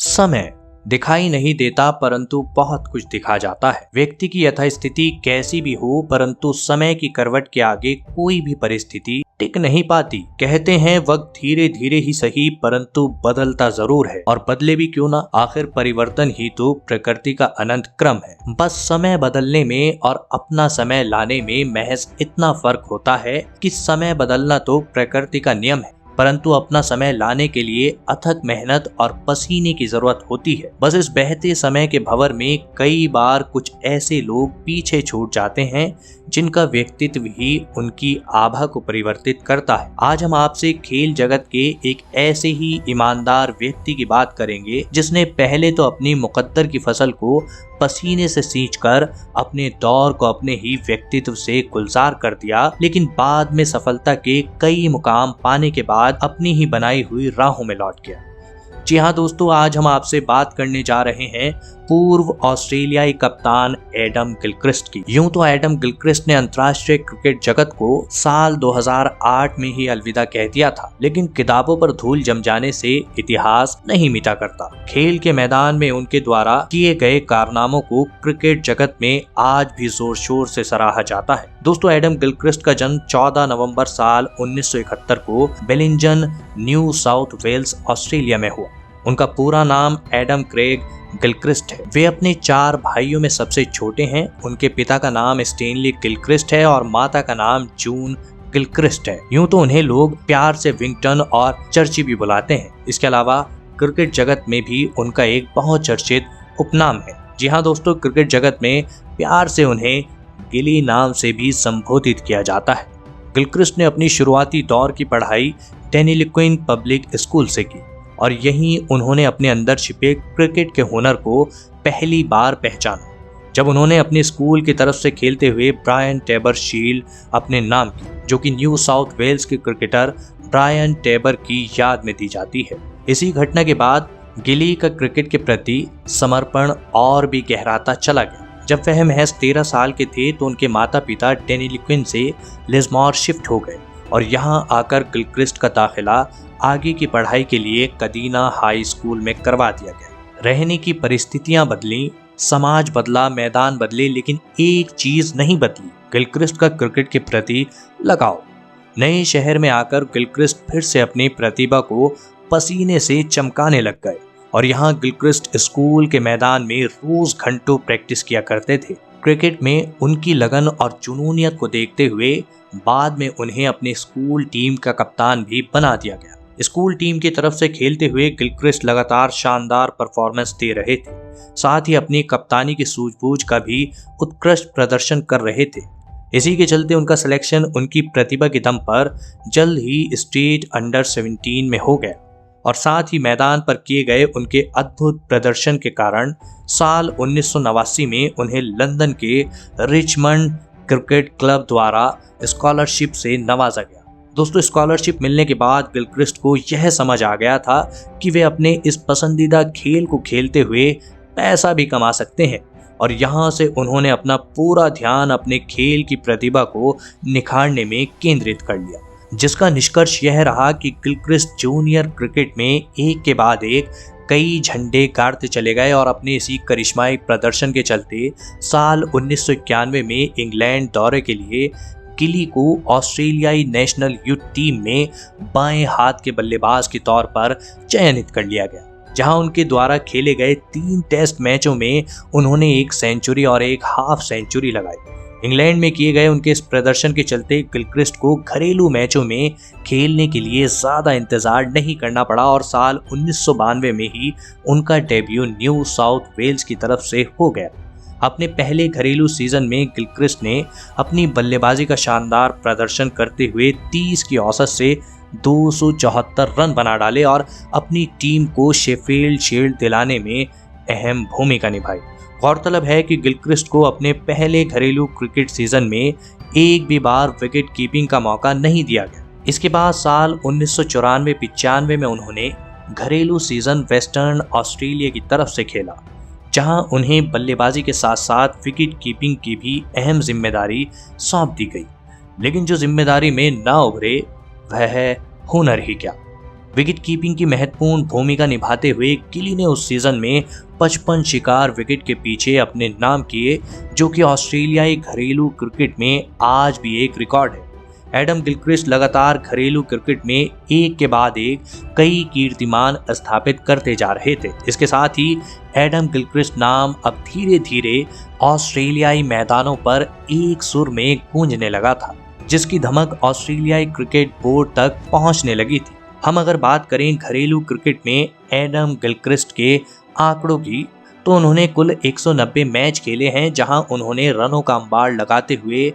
समय दिखाई नहीं देता परंतु बहुत कुछ दिखा जाता है। व्यक्ति की यथास्थिति कैसी भी हो परंतु समय की करवट के आगे कोई भी परिस्थिति टिक नहीं पाती। कहते हैं वक्त धीरे धीरे ही सही परंतु बदलता जरूर है, और बदले भी क्यों ना, आखिर परिवर्तन ही तो प्रकृति का अनंत क्रम है। बस समय बदलने में और अपना समय लाने में महज इतना फर्क होता है कि समय बदलना तो प्रकृति का नियम है परंतु अपना समय लाने के लिए अथक मेहनत और पसीने की जरूरत होती है। बस इस बहते समय के भंवर में कई बार कुछ ऐसे लोग पीछे छूट जाते हैं जिनका व्यक्तित्व ही उनकी आभा को परिवर्तित करता है। आज हम आपसे खेल जगत के एक ऐसे ही ईमानदार व्यक्ति की बात करेंगे जिसने पहले तो अपनी मुकद्दर की फसल को पसीने से सींचकर अपने दौर को अपने ही व्यक्तित्व से गुलजार कर दिया, लेकिन बाद में सफलता के कई मुकाम पाने के बाद अपनी ही बनाई हुई राहों में लौट गया। जी हाँ दोस्तों, आज हम आपसे बात करने जा रहे हैं पूर्व ऑस्ट्रेलियाई कप्तान एडम गिलक्रिस्ट की। यूं तो एडम गिलक्रिस्ट ने अंतर्राष्ट्रीय क्रिकेट जगत को साल 2008 में ही अलविदा कह दिया था, लेकिन किताबों पर धूल जम जाने से इतिहास नहीं मिटा करता। खेल के मैदान में उनके द्वारा किए गए कारनामों को क्रिकेट जगत में आज भी जोर शोर से सराहा जाता है। दोस्तों, एडम गिलक्रिस्ट का जन्म 14 नवंबर साल 1971 को बेलिंजन, न्यू साउथ वेल्स, ऑस्ट्रेलिया में हुआ। उनका पूरा नाम एडम क्रेग गिलक्रिस्ट है। वे अपने 4 भाइयों में सबसे छोटे हैं। उनके पिता का नाम स्टेनली गिलक्रिस्ट है और माता का नाम जून गिलक्रिस्ट है। यूं तो उन्हें लोग प्यार से विंगटन और चर्ची भी बुलाते हैं। इसके अलावा क्रिकेट जगत में भी उनका एक बहुत चर्चित उपनाम है। जी हाँ दोस्तों, क्रिकेट जगत में प्यार से उन्हें गिली नाम से भी संबोधित किया जाता है। गिलक्रिस्ट ने अपनी शुरुआती दौर की पढ़ाई टेनिलिक्विन पब्लिक स्कूल से की और यहीं उन्होंने अपने अंदर छिपे क्रिकेट के हुनर को पहली बार पहचाना जब उन्होंने अपने स्कूल की तरफ से खेलते हुए ब्रायन टेबर शील्ड अपने नाम की, जो कि न्यू साउथ वेल्स के क्रिकेटर ब्रायन टेबर की याद में दी जाती है। इसी घटना के बाद गिली का क्रिकेट के प्रति समर्पण और भी गहराता चला गया। जब वह महज 13 साल के थे तो उनके माता पिता टेनिलिक्विन से लिज़मोर शिफ्ट हो गए और यहाँ आकर गिलक्रिस्ट का दाखिला आगे की पढ़ाई के लिए कदीना हाई स्कूल में करवा दिया गया। रहने की परिस्थितियां बदली, समाज बदला, मैदान बदले, लेकिन एक चीज नहीं बदली, गिलक्रिस्ट का क्रिकेट के प्रति लगाव। नए शहर में आकर गिलक्रिस्ट फिर से अपनी प्रतिभा को पसीने से चमकाने लग गए और यहाँ गिलक्रिस्ट स्कूल के मैदान में रोज घंटों प्रैक्टिस किया करते थे। क्रिकेट में उनकी लगन और जुनूनियत को देखते हुए बाद में उन्हें अपने स्कूल टीम का कप्तान भी बना दिया गया। स्कूल टीम की तरफ से खेलते हुए गिलक्रिस्ट लगातार शानदार परफॉर्मेंस दे रहे थे, साथ ही अपनी कप्तानी की सूझबूझ का भी उत्कृष्ट प्रदर्शन कर रहे थे। इसी के चलते उनका सिलेक्शन उनकी प्रतिभा के दम पर जल्द ही स्टेट अंडर 17 में हो गया और साथ ही मैदान पर किए गए उनके अद्भुत प्रदर्शन के कारण साल 1989 में उन्हें लंदन के रिचमंड क्रिकेट क्लब द्वारा स्कॉलरशिप से नवाजा गया। दोस्तों, स्कॉलरशिप मिलने के बाद गिलक्रिस्ट को यह समझ आ गया था कि वे अपने इस पसंदीदा खेल को खेलते हुए पैसा भी कमा सकते हैं और यहाँ से उन्होंने अपना पूरा ध्यान अपने खेल की प्रतिभा को निखारने में केंद्रित कर लिया, जिसका निष्कर्ष यह रहा कि गिलक्रिस्ट जूनियर क्रिकेट में एक के बाद एक कई झंडे गाड़ते चले गए और अपने इसी करिश्माई प्रदर्शन के चलते साल 1991 में इंग्लैंड दौरे के लिए गिली को ऑस्ट्रेलियाई नेशनल यूथ टीम में बाएं हाथ के बल्लेबाज के तौर पर चयनित कर लिया गया, जहां उनके द्वारा खेले गए 3 टेस्ट मैचों में उन्होंने 1 सेंचुरी और 1 हाफ सेंचुरी लगाई। इंग्लैंड में किए गए उनके इस प्रदर्शन के चलते गिलक्रिस्ट को घरेलू मैचों में खेलने के लिए ज्यादा इंतजार नहीं करना पड़ा और साल 1992 में ही उनका डेब्यू न्यू साउथ वेल्स की तरफ से हो गया। अपने पहले घरेलू सीजन में गिलक्रिस्ट ने अपनी बल्लेबाजी का शानदार प्रदर्शन करते हुए 30 की औसत से 274 रन बना डाले और अपनी टीम को शेफील्ड शील्ड दिलाने में अहम भूमिका निभाई। गौरतलब है कि गिलक्रिस्ट को अपने पहले घरेलू क्रिकेट सीजन में एक भी बार विकेट कीपिंग का मौका नहीं दिया गया। इसके बाद साल 1994-95 में उन्होंने घरेलू सीजन वेस्टर्न ऑस्ट्रेलिया की तरफ से खेला, जहां उन्हें बल्लेबाजी के साथ साथ विकेट कीपिंग की भी अहम जिम्मेदारी सौंप दी गई। लेकिन जो जिम्मेदारी में ना उभरे वह है हुनर ही क्या। विकेट कीपिंग की महत्वपूर्ण भूमिका निभाते हुए गिली ने उस सीजन में 55 शिकार विकेट के पीछे अपने नाम किए, जो कि ऑस्ट्रेलियाई घरेलू क्रिकेट में आज भी एक रिकॉर्ड है। एडम गिलक्रिस्ट लगातार घरेलू क्रिकेट में एक के बाद एक कई कीर्तिमान स्थापित करते जा रहे थे। इसके साथ ही एडम गिलक्रिस्ट नाम अब धीरे धीरे ऑस्ट्रेलियाई मैदानों पर एक सुर में गूंजने लगा था, जिसकी धमक ऑस्ट्रेलियाई क्रिकेट बोर्ड तक पहुंचने लगी थी। हम अगर बात करें घरेलू क्रिकेट में एडम गिलक्रिस्ट के आंकड़ों की, तो उन्होंने कुल 190 मैच खेले हैं, जहां उन्होंने रनों का अंबार लगाते हुए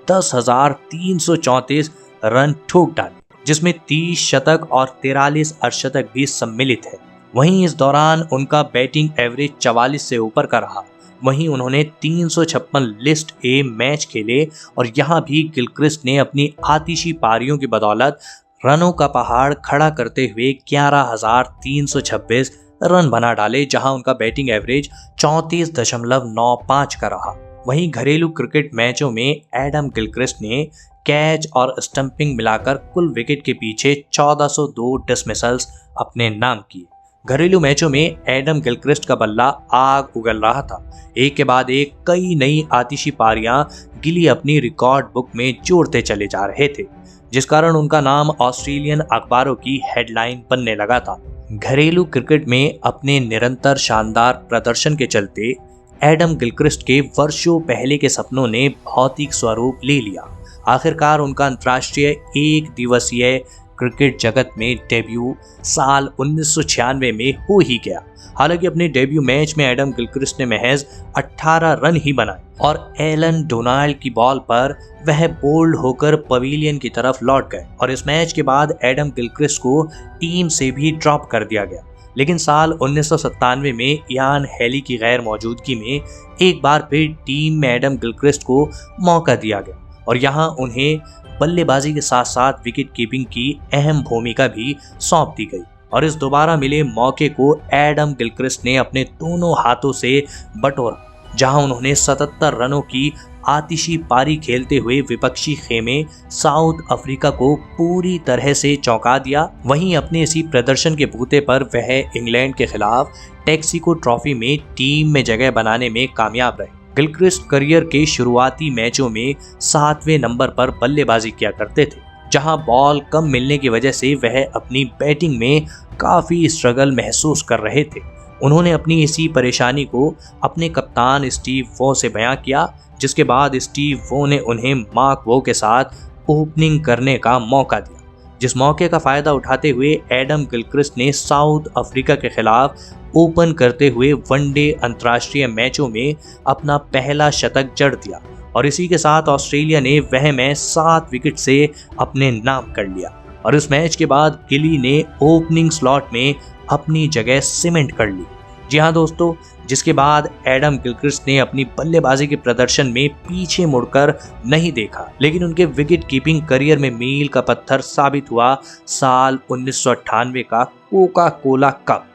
10,334 रन ठोक डाले, जिसमें 30 शतक और 43 अर्धशतक भी सम्मिलित है। वहीं इस दौरान उनका बैटिंग एवरेज 44 से ऊपर का रहा। वहीं उन्होंने 356 लिस्ट ए मैच खेले और यहां भी गिलक्रिस्ट ने अपनी आतिशी पारियों की बदौलत रनों का पहाड़ खड़ा करते हुए 11,326 रन बना डाले, जहां उनका बैटिंग एवरेज 34.95 का रहा। वहीं घरेलू क्रिकेट मैचों में एडम गिलक्रिस्ट ने कैच और स्टंपिंग मिलाकर कुल विकेट के पीछे 1402 डिसमिसल्स अपने नाम किए। घरेलू मैचों में एडम गिलक्रिस्ट का बल्ला आग उगल रहा था। एक के बाद एक कई नई आतिशी पारियां गिली अपनी रिकॉर्ड बुक में जोड़ते चले जा रहे थे, जिस कारण उनका नाम ऑस्ट्रेलियन अखबारों की हेडलाइन बनने लगा था। घरेलू क्रिकेट में अपने निरंतर शानदार प्रदर्शन के चलते एडम गिलक्रिस्ट के वर्षों पहले के सपनों ने भौतिक स्वरूप ले लिया। आखिरकार उनका अंतर्राष्ट्रीय एक दिवसीय क्रिकेट जगत में डेब्यू साल 1996 में हो ही गया। हालांकि अपने डेब्यू मैच में एडम गिलक्रिस्ट ने महज 18 रन ही बनाए और एलन डोनाल्ड की बॉल पर वह बोल्ड होकर पवेलियन की तरफ लौट गए और इस मैच के बाद एडम गिलक्रिस्ट को टीम से भी ड्रॉप कर दिया गया। लेकिन साल 1997 में इयान हेली की गैर मौजूदगी में एक बार फिर टीम में एडम गिलक्रिस्ट को मौका दिया गया और यहाँ उन्हें बल्लेबाजी के साथ साथ विकेट कीपिंग की अहम भूमिका भी सौंप दी गई और इस दोबारा मिले मौके को एडम गिलक्रिस्ट ने अपने दोनों हाथों से बटोरा, जहां उन्होंने 77 रनों की आतिशी पारी खेलते हुए विपक्षी खेमे साउथ अफ्रीका को पूरी तरह से चौंका दिया। वहीं अपने इसी प्रदर्शन के बूते पर वह इंग्लैंड के खिलाफ टेक्सिको ट्रॉफी में टीम में जगह बनाने में कामयाब रहे। गिलक्रिस्ट करियर के शुरुआती मैचों में 7वें नंबर पर बल्लेबाजी किया करते थे, जहां बॉल कम मिलने की वजह से वह अपनी बैटिंग में काफी स्ट्रगल महसूस कर रहे थे। उन्होंने अपनी इसी परेशानी को अपने कप्तान स्टीव वॉ से बयां किया, जिसके बाद स्टीव वॉ ने उन्हें मार्क वो के साथ ओपनिंग करने का मौका दिया। जिस मौके का फायदा उठाते हुए एडम गिलक्रिस्ट ने साउथ अफ्रीका के खिलाफ ओपन करते हुए वनडे अंतर्राष्ट्रीय मैचों में अपना पहला शतक जड़ दिया और इसी के साथ ऑस्ट्रेलिया ने वह मैच 7 विकेट से अपने नाम कर लिया और इस मैच के बाद गिली ने ओपनिंग स्लॉट में अपनी जगह सीमेंट कर ली। जी हाँ दोस्तों, जिसके बाद एडम गिलक्रिस्ट ने अपनी बल्लेबाजी के प्रदर्शन में पीछे मुड़कर नहीं देखा, लेकिन उनके विकेट कीपिंग करियर में मील का पत्थर साबित हुआ साल 1998 का कोका कोला कप,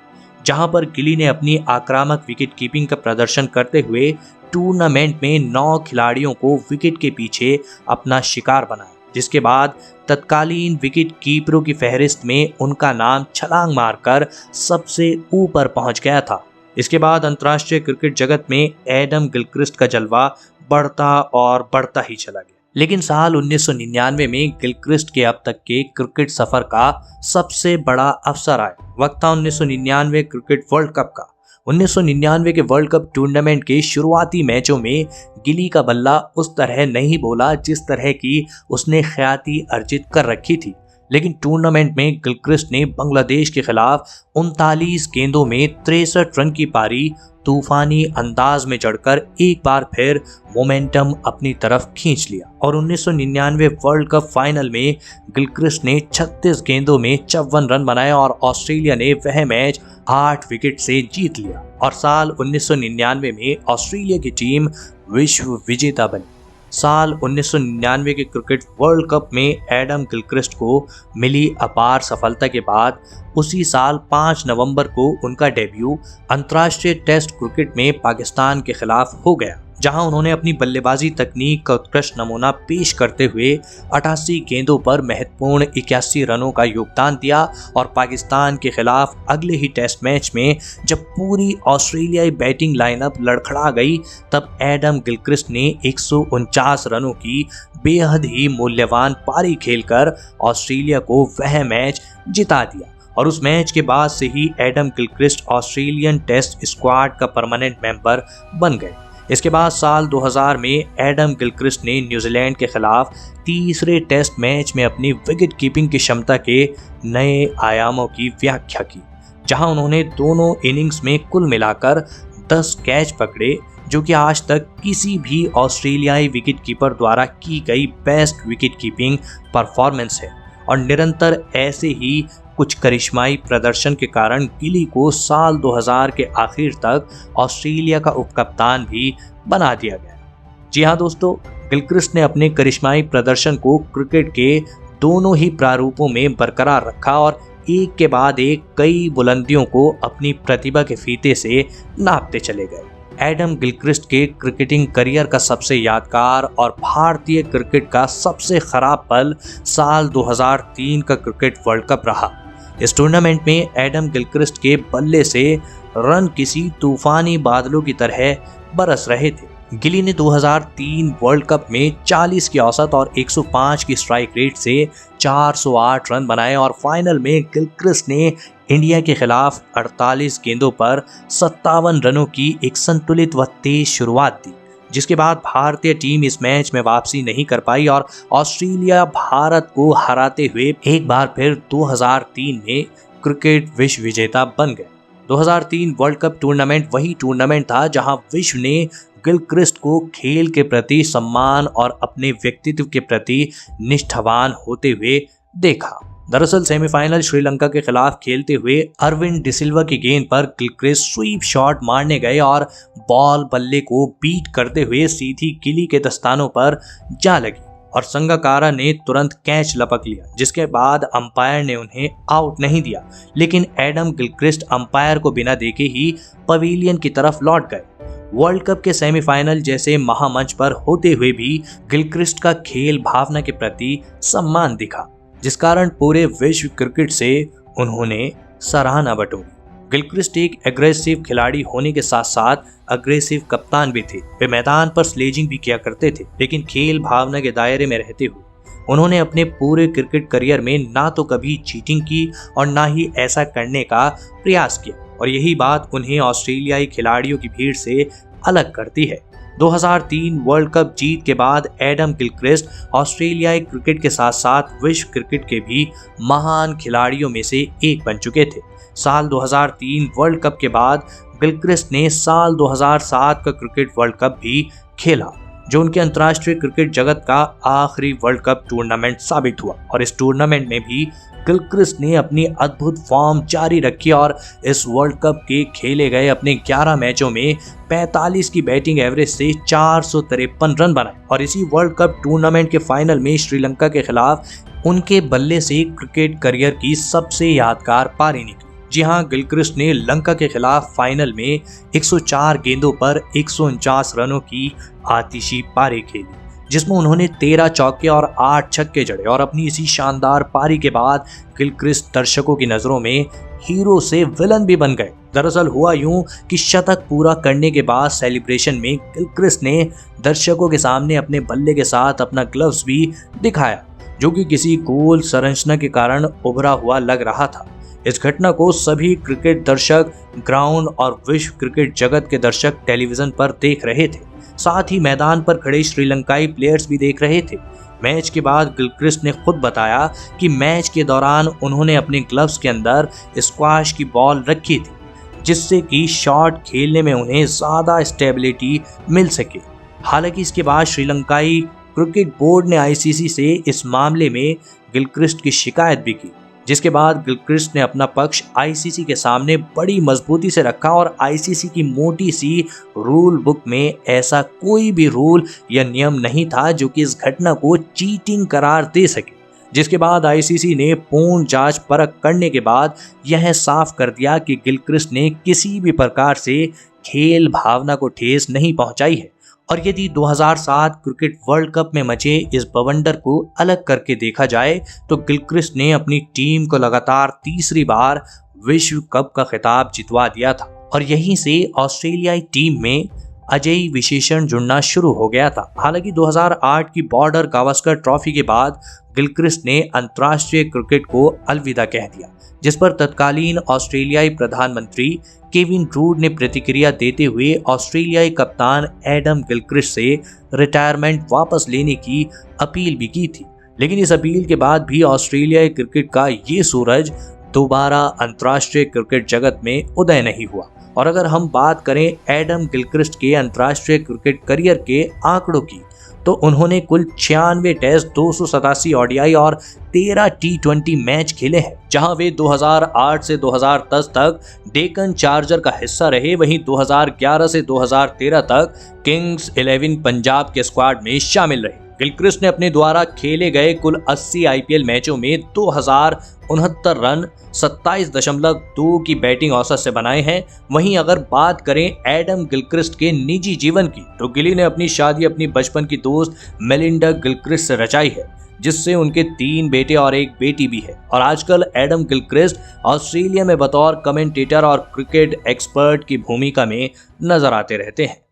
जहां पर गिली ने अपनी आक्रामक विकेट कीपिंग का प्रदर्शन करते हुए टूर्नामेंट में 9 खिलाड़ियों को विकेट के पीछे अपना शिकार बनाया, जिसके बाद तत्कालीन विकेट कीपरों की फहरिस्त में उनका नाम छलांग मारकर सबसे ऊपर पहुंच गया था। इसके बाद अंतर्राष्ट्रीय क्रिकेट जगत में एडम गिलक्रिस्ट का जलवा बढ़ता और बढ़ता ही चला गया। लेकिन साल 1999 में गिलक्रिस्ट के अब तक के क्रिकेट सफर का सबसे बड़ा अवसर आया। वक्त था 1999 क्रिकेट वर्ल्ड कप का। 1999 के वर्ल्ड कप टूर्नामेंट के शुरुआती मैचों में गिली का बल्ला उस तरह नहीं बोला जिस तरह की उसने ख्याति अर्जित कर रखी थी, लेकिन टूर्नामेंट में गिलक्रिस्ट ने बांग्लादेश के खिलाफ 39 गेंदों में 63 रन की पारी तूफानी अंदाज में चढ़कर एक बार फिर मोमेंटम अपनी तरफ खींच लिया और 1999 वर्ल्ड कप फाइनल में गिलक्रिस्ट ने 36 गेंदों में 54 रन बनाए और ऑस्ट्रेलिया ने वह मैच 8 विकेट से जीत लिया और साल 1999 में ऑस्ट्रेलिया की टीम विश्व विजेता बनी। साल 1999 के क्रिकेट वर्ल्ड कप में एडम गिलक्रिस्ट को मिली अपार सफलता के बाद उसी साल 5 नवंबर को उनका डेब्यू अंतर्राष्ट्रीय टेस्ट क्रिकेट में पाकिस्तान के खिलाफ हो गया। जहां उन्होंने अपनी बल्लेबाजी तकनीक का उत्कृष्ट नमूना पेश करते हुए 88 गेंदों पर महत्वपूर्ण 81 रनों का योगदान दिया और पाकिस्तान के खिलाफ अगले ही टेस्ट मैच में जब पूरी ऑस्ट्रेलियाई बैटिंग लाइनअप लड़खड़ा गई तब एडम गिलक्रिस्ट ने 149 रनों की बेहद ही मूल्यवान पारी खेलकर ऑस्ट्रेलिया को वह मैच जिता दिया और उस मैच के बाद से ही Adam Gilchrist Australian test squad का परमानेंट मेंबर बन गए। इसके बाद साल 2000 में एडम गिलक्रिस्ट ने न्यूजीलैंड के खिलाफ तीसरे टेस्ट मैच में अपनी विकेट कीपिंग की क्षमता के नए आयामों की व्याख्या की, जहां उन्होंने दोनों इनिंग्स में कुल मिलाकर 10 कैच पकड़े, जो कि आज तक किसी भी ऑस्ट्रेलियाई विकेट कीपर द्वारा की गई बेस्ट विकेट कीपिंग परफॉर्मेंस है। और निरंतर ऐसे ही कुछ करिश्माई प्रदर्शन के कारण गिली को साल 2000 के आखिर तक ऑस्ट्रेलिया का उपकप्तान भी बना दिया गया। जी हाँ दोस्तों, गिलक्रिस्ट ने अपने करिश्माई प्रदर्शन को क्रिकेट के दोनों ही प्रारूपों में बरकरार रखा और एक के बाद एक कई बुलंदियों को अपनी प्रतिभा के फीते से नापते चले गए। एडम गिलक्रिस्ट के क्रिकेटिंग करियर का सबसे यादगार और भारतीय क्रिकेट का सबसे खराब पल साल 2003 का क्रिकेट वर्ल्ड कप रहा। इस टूर्नामेंट में एडम गिलक्रिस्ट के बल्ले से रन किसी तूफानी बादलों की तरह बरस रहे थे। गिली ने 2003 वर्ल्ड कप में 40 की औसत और 105 की स्ट्राइक रेट से 408 रन बनाए और फाइनल में गिलक्रिस्ट ने इंडिया के खिलाफ 48 गेंदों पर 57 रनों की एक संतुलित व तेज शुरुआत दी, जिसके बाद भारतीय टीम इस मैच में वापसी नहीं कर पाई और ऑस्ट्रेलिया भारत को हराते हुए एक बार फिर 2003 में क्रिकेट विश्व विजेता बन गए। 2003 वर्ल्ड कप टूर्नामेंट वही टूर्नामेंट था जहां विश्व ने गिलक्रिस्ट को खेल के प्रति सम्मान और अपने व्यक्तित्व के प्रति निष्ठावान होते हुए देखा। दरअसल सेमीफाइनल श्रीलंका के खिलाफ खेलते हुए अरविंद डिसिल्वा की गेंद पर गिलक्रिस्ट स्वीप शॉट मारने गए और बॉल बल्ले को बीट करते हुए सीधी गिली के दस्तानों पर जा लगी और संगकारा ने तुरंत कैच लपक लिया, जिसके बाद अंपायर ने उन्हें आउट नहीं दिया, लेकिन एडम गिलक्रिस्ट अंपायर को बिना देखे ही पवेलियन की तरफ लौट गए। वर्ल्ड कप के सेमीफाइनल जैसे महामंच पर होते हुए भी गिलक्रिस्ट का खेल भावना के प्रति सम्मान दिखा, जिस कारण पूरे विश्व क्रिकेट से उन्होंने सराहना बटोरी। गिलक्रिस्ट एक एग्रेसिव खिलाड़ी होने के साथ साथ अग्रेसिव कप्तान भी थे। वे मैदान पर स्लेजिंग भी किया करते थे, लेकिन खेल भावना के दायरे में रहते हुए उन्होंने अपने पूरे क्रिकेट करियर में ना तो कभी चीटिंग की और ना ही ऐसा करने का प्रयास किया, और यही बात उन्हें ऑस्ट्रेलियाई खिलाड़ियों की भीड़ से अलग करती है। 2003 वर्ल्ड कप जीत के बाद एडम गिलक्रिस्ट ऑस्ट्रेलियाई क्रिकेट के साथ साथ विश्व क्रिकेट के भी महान खिलाड़ियों में से एक बन चुके थे। साल 2003 वर्ल्ड कप के बाद गिलक्रिस्ट ने साल 2007 का क्रिकेट वर्ल्ड कप भी खेला, जो उनके अंतर्राष्ट्रीय क्रिकेट जगत का आखिरी वर्ल्ड कप टूर्नामेंट साबित हुआ। और इस टूर्नामेंट में भी गिलक्रिस्ट ने अपनी अद्भुत फॉर्म जारी रखी और इस वर्ल्ड कप के खेले गए अपने 11 मैचों में 45 की बैटिंग एवरेज से 453 रन बनाए और इसी वर्ल्ड कप टूर्नामेंट के फाइनल में श्रीलंका के खिलाफ उनके बल्ले से क्रिकेट करियर की सबसे यादगार पारी निकली। जी हां, गिलक्रिस्ट ने लंका के खिलाफ फाइनल में 104 गेंदों पर 149 रनों की आतिशी पारी खेली, जिसमें उन्होंने 13 चौके और 8 छक्के जड़े और अपनी इसी शानदार पारी के बाद गिलक्रिस्ट दर्शकों की नजरों में हीरो से विलन भी बन गए। दरअसल हुआ यूं कि शतक पूरा करने के बाद सेलिब्रेशन में गिलक्रिस्ट ने दर्शकों के सामने अपने बल्ले के साथ अपना ग्लव्स भी दिखाया, जो कि किसी गोल संरचना के कारण उभरा हुआ लग रहा था। इस घटना को सभी क्रिकेट दर्शक ग्राउंड और विश्व क्रिकेट जगत के दर्शक टेलीविजन पर देख रहे थे, साथ ही मैदान पर खड़े श्रीलंकाई प्लेयर्स भी देख रहे थे। मैच के बाद गिलक्रिस्ट ने खुद बताया कि मैच के दौरान उन्होंने अपने ग्लव्स के अंदर स्क्वाश की बॉल रखी थी, जिससे कि शॉट खेलने में उन्हें ज़्यादा स्टेबिलिटी मिल सके। हालांकि इसके बाद श्रीलंकाई क्रिकेट बोर्ड ने आईसीसी से इस मामले में गिलक्रिस्ट की शिकायत भी की, जिसके बाद गिलक्रिस्ट ने अपना पक्ष आईसीसी के सामने बड़ी मजबूती से रखा और आईसीसी की मोटी सी रूल बुक में ऐसा कोई भी रूल या नियम नहीं था जो कि इस घटना को चीटिंग करार दे सके। जिसके बाद आईसीसी ने पूर्ण जांच परख करने के बाद यह साफ कर दिया कि गिलक्रिस्ट ने किसी भी प्रकार से खेल भावना को ठेस नहीं पहुंचाई है और यदि 2007 क्रिकेट वर्ल्ड कप में मचे इस बवंडर को अलग करके देखा जाए तो गिलक्रिस्ट ने अपनी टीम को लगातार तीसरी बार विश्व कप का खिताब जितवा दिया था और यहीं से ऑस्ट्रेलियाई टीम में अजयी विशेषण जुड़ना शुरू हो गया था। हालांकि 2008 की बॉर्डर गावस्कर ट्रॉफी के बाद गिलक्रिस्ट ने अंतर्राष्ट्रीय क्रिकेट को अलविदा कह दिया, जिस पर तत्कालीन ऑस्ट्रेलियाई प्रधानमंत्री केविन रूड ने प्रतिक्रिया देते हुए ऑस्ट्रेलियाई कप्तान एडम गिलक्रिस्ट से रिटायरमेंट वापस लेने की अपील भी की थी। लेकिन इस अपील के बाद भी ऑस्ट्रेलियाई क्रिकेट का ये सूरज दोबारा अंतर्राष्ट्रीय क्रिकेट जगत में उदय नहीं हुआ। और अगर हम बात करें एडम गिलक्रिस्ट के अंतर्राष्ट्रीय क्रिकेट करियर के आंकड़ों की, तो उन्होंने कुल 96 टेस्ट, 287 ओडीआई और 13 टी20 मैच खेले हैं, जहां वे 2008 से 2010 तक डेक्कन चार्जर का हिस्सा रहे। वहीं 2011 से 2013 तक किंग्स 11 पंजाब के स्क्वाड में शामिल रहे। गिलक्रिस्ट ने अपने द्वारा खेले गए कुल 80 आईपीएल मैचों में 2069 रन 27.2 की बैटिंग औसत से बनाए हैं। वहीं अगर बात करें एडम गिलक्रिस्ट के निजी जीवन की, तो गिली ने अपनी शादी अपनी बचपन की दोस्त मेलिंडा गिलक्रिस्ट से रचाई है, जिससे उनके 3 बेटे और 1 बेटी भी है। और आजकल एडम गिलक्रिस्ट ऑस्ट्रेलिया में बतौर कमेंटेटर और क्रिकेट एक्सपर्ट की भूमिका में नजर आते रहते हैं।